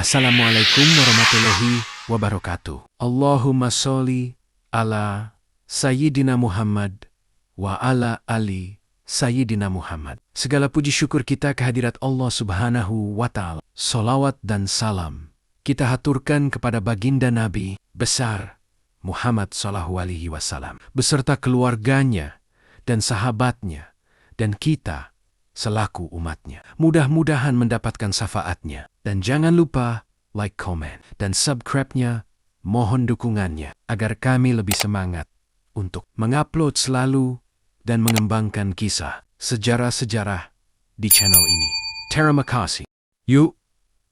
Assalamualaikum warahmatullahi wabarakatuh. Allahumma sholli ala Sayyidina Muhammad wa ala ali Sayyidina Muhammad. Segala puji syukur kita kehadirat Allah Subhanahu wa Ta'ala. Salawat dan salam kita haturkan kepada baginda Nabi besar Muhammad sallallahu alaihi wasallam beserta keluarganya dan sahabatnya dan kita selaku umatnya. Mudah-mudahan mendapatkan syafaatnya. Dan jangan lupa like, comment, dan subscribe-nya. Mohon dukungannya agar kami lebih semangat untuk mengupload selalu dan mengembangkan kisah sejarah-sejarah di channel ini. Terima kasih. Yuk,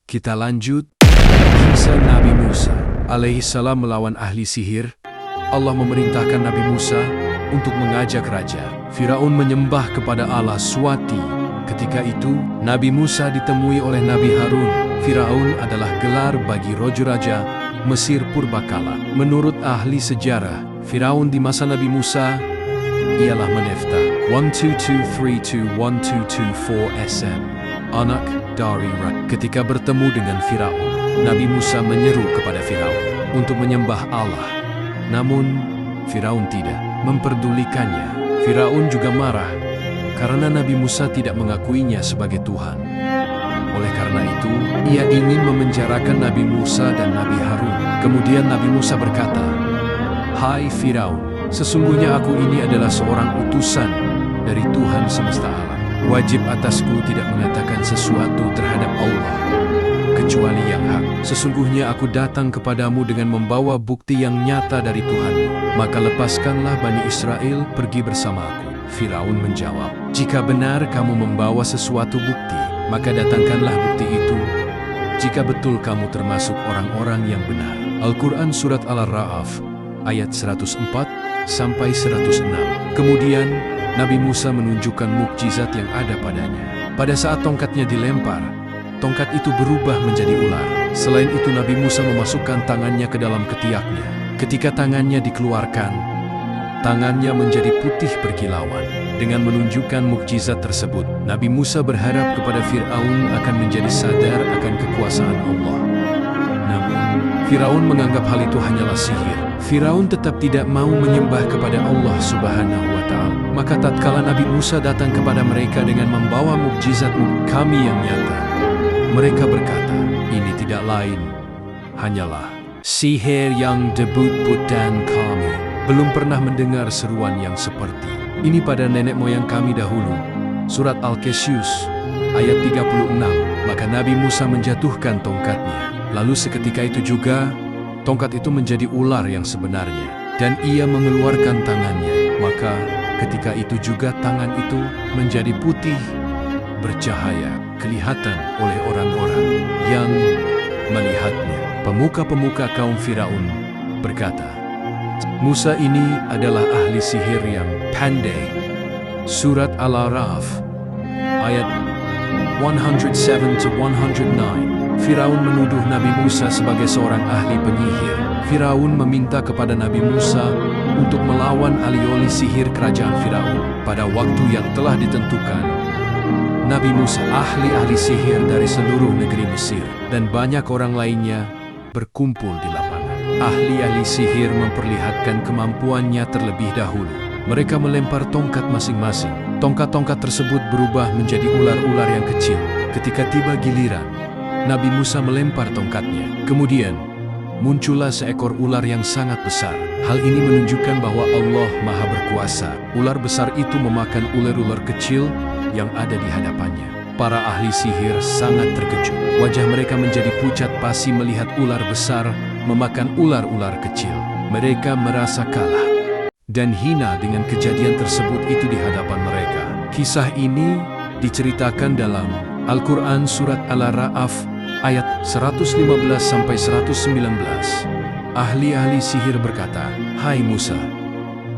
kita lanjut. Kisah Nabi Musa alaihi salam melawan ahli sihir. Allah memerintahkan Nabi Musa untuk mengajak raja Firaun menyembah kepada Allah Swati. Ketika itu, Nabi Musa ditemui oleh Nabi Harun. Firaun adalah gelar bagi raja Mesir purbakala. Menurut ahli sejarah, Firaun di masa Nabi Musa ialah Menefta 12232124 SM, anak dari Ra. Ketika bertemu dengan Firaun, Nabi Musa menyeru kepada Firaun untuk menyembah Allah. Namun, Firaun tidak memperdulikannya. Firaun juga marah karena Nabi Musa tidak mengakuinya sebagai Tuhan. Oleh karena itu, ia ingin memenjarakan Nabi Musa dan Nabi Harun. Kemudian Nabi Musa berkata, "Hai Firaun, sesungguhnya aku ini adalah seorang utusan dari Tuhan semesta alam. Wajib atasku tidak mengatakan sesuatu terhadap Allah kecuali yang hak. Sesungguhnya aku datang kepadamu dengan membawa bukti yang nyata dari Tuhanmu. Maka lepaskanlah Bani Israel pergi bersamaku." Firaun menjawab, "Jika benar kamu membawa sesuatu bukti, maka datangkanlah bukti itu. Jika betul kamu termasuk orang-orang yang benar." Al-Quran Surat Al-Ra'af ayat 104-106. Kemudian Nabi Musa menunjukkan mukjizat yang ada padanya. Pada saat tongkatnya dilempar, tongkat itu berubah menjadi ular. Selain itu Nabi Musa memasukkan tangannya ke dalam ketiaknya. Ketika tangannya dikeluarkan, tangannya menjadi putih berkilauan. Dengan menunjukkan mukjizat tersebut, Nabi Musa berharap kepada Firaun akan menjadi sadar akan kekuasaan Allah. Namun, Firaun menganggap hal itu hanyalah sihir. Firaun tetap tidak mau menyembah kepada Allah Subhanahu wa Ta'ala. Maka tatkala Nabi Musa datang kepada mereka dengan membawa mukjizat kami yang nyata, mereka berkata, "Ini tidak lain, hanyalah sihir yang debut dan kami belum pernah mendengar seruan yang seperti ini pada nenek moyang kami dahulu." Surat Al-Qasas ayat 36. Maka Nabi Musa menjatuhkan tongkatnya. Lalu seketika itu juga, tongkat itu menjadi ular yang sebenarnya. Dan ia mengeluarkan tangannya. Maka ketika itu juga tangan itu menjadi putih, bercahaya, kelihatan oleh orang-orang yang melihatnya. Pemuka-pemuka kaum Firaun berkata, "Musa ini adalah ahli sihir yang pandai." Surat Al-Araf ayat 107-109. Firaun menuduh Nabi Musa sebagai seorang ahli penyihir. Firaun meminta kepada Nabi Musa untuk melawan ahli sihir kerajaan Firaun. Pada waktu yang telah ditentukan, Nabi Musa, ahli sihir dari seluruh negeri Mesir, dan banyak orang lainnya berkumpul di lapangan. Ahli sihir memperlihatkan kemampuannya terlebih dahulu. Mereka melempar tongkat masing-masing. Tongkat-tongkat tersebut berubah menjadi ular-ular yang kecil. Ketika tiba giliran, Nabi Musa melempar tongkatnya. Kemudian, muncullah seekor ular yang sangat besar. Hal ini menunjukkan bahwa Allah Maha Berkuasa. Ular besar itu memakan ular-ular kecil yang ada di hadapannya. Para ahli sihir sangat terkejut. Wajah mereka menjadi pucat pasi melihat ular besar memakan ular-ular kecil. Mereka merasa kalah dan hina dengan kejadian tersebut itu di hadapan mereka. Kisah ini diceritakan dalam Al-Quran Surat Al-Ra'af ayat 115-119. Ahli-ahli sihir berkata, "Hai Musa,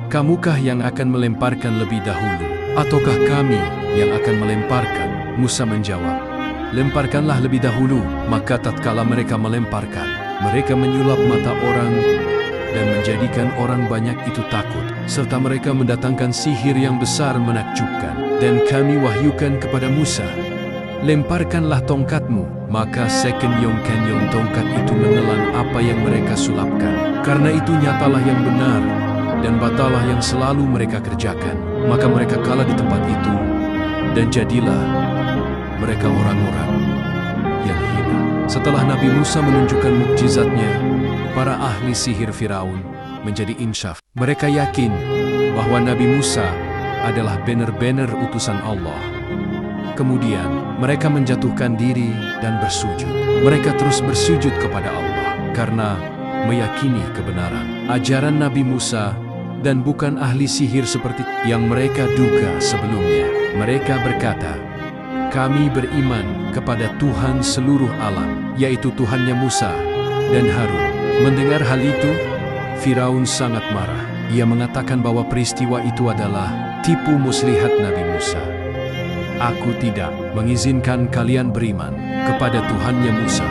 kamukah yang akan melemparkan lebih dahulu, ataukah kami yang akan melemparkan?" Musa menjawab, "Lemparkanlah lebih dahulu." Maka tatkala mereka melemparkan, mereka menyulap mata orang dan menjadikan orang banyak itu takut, serta mereka mendatangkan sihir yang besar menakjubkan. Dan kami wahyukan kepada Musa, "Lemparkanlah tongkatmu." Maka sekenyong-kenyong tongkat itu menelan apa yang mereka sulapkan. Karena itu nyatalah yang benar, dan batalah yang selalu mereka kerjakan. Maka mereka kalah di tempat itu, dan jadilah mereka orang-orang yang hina. Setelah Nabi Musa menunjukkan mukjizatnya, para ahli sihir Firaun menjadi insyaf. Mereka yakin bahwa Nabi Musa adalah benar-benar utusan Allah. Kemudian mereka menjatuhkan diri dan bersujud. Mereka terus bersujud kepada Allah karena meyakini kebenaran ajaran Nabi Musa dan bukan ahli sihir seperti yang mereka duga sebelumnya. Mereka berkata, "Kami beriman kepada Tuhan seluruh alam, yaitu Tuhannya Musa dan Harun." Mendengar hal itu, Firaun sangat marah. Ia mengatakan bahwa peristiwa itu adalah tipu muslihat Nabi Musa. "Aku tidak mengizinkan kalian beriman kepada Tuhannya Musa,"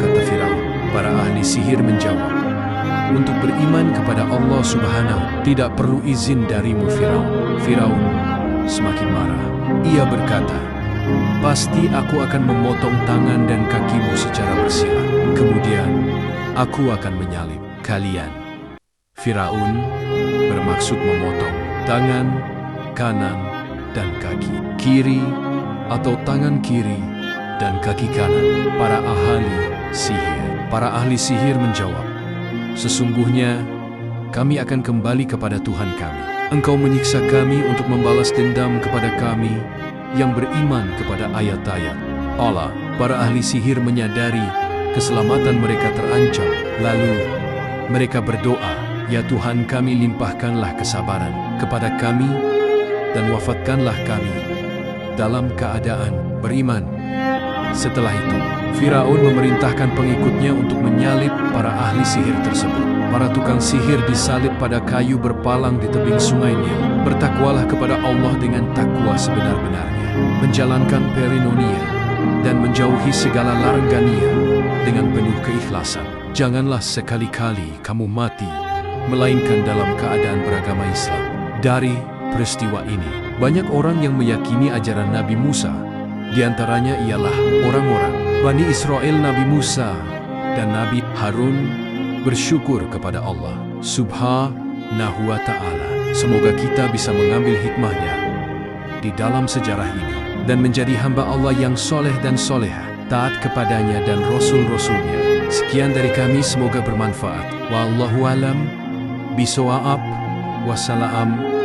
kata Firaun. Para ahli sihir menjawab, "Untuk beriman kepada Allah Subhanahu tidak perlu izin darimu, Firaun." Firaun semakin marah. Ia berkata, "Pasti aku akan memotong tangan dan kakimu secara bersila. Kemudian aku akan menyalib kalian." Firaun bermaksud memotong tangan kanan dan kaki kiri atau tangan kiri dan kaki kanan para ahli sihir. Para ahli sihir menjawab, "Sesungguhnya kami akan kembali kepada Tuhan kami. Engkau menyiksa kami untuk membalas dendam kepada kami yang beriman kepada ayat-ayat Allah." Para ahli sihir menyadari keselamatan mereka terancam. Lalu mereka berdoa, "Ya Tuhan kami, limpahkanlah kesabaran kepada kami dan wafatkanlah kami dalam keadaan beriman." Setelah itu, Firaun memerintahkan pengikutnya untuk menyalib para ahli sihir tersebut. Para tukang sihir disalib pada kayu berpalang di tebing sungai Nil. Bertakwalah kepada Allah dengan takwa sebenar-benarnya, menjalankan perinonia dan menjauhi segala larangannya dengan penuh keikhlasan. Janganlah sekali-kali kamu mati melainkan dalam keadaan beragama Islam. Dari peristiwa ini, banyak orang yang meyakini ajaran Nabi Musa. Di antaranya ialah orang-orang Bani Israel. Nabi Musa dan Nabi Harun bersyukur kepada Allah Subhanahu wa Ta'ala. Semoga kita bisa mengambil hikmahnya di dalam sejarah ini dan menjadi hamba Allah yang soleh dan soleha, taat kepadanya dan Rasul-Rasulnya. Sekian dari kami, semoga bermanfaat. Wallahu alam bisawab. Wassalam.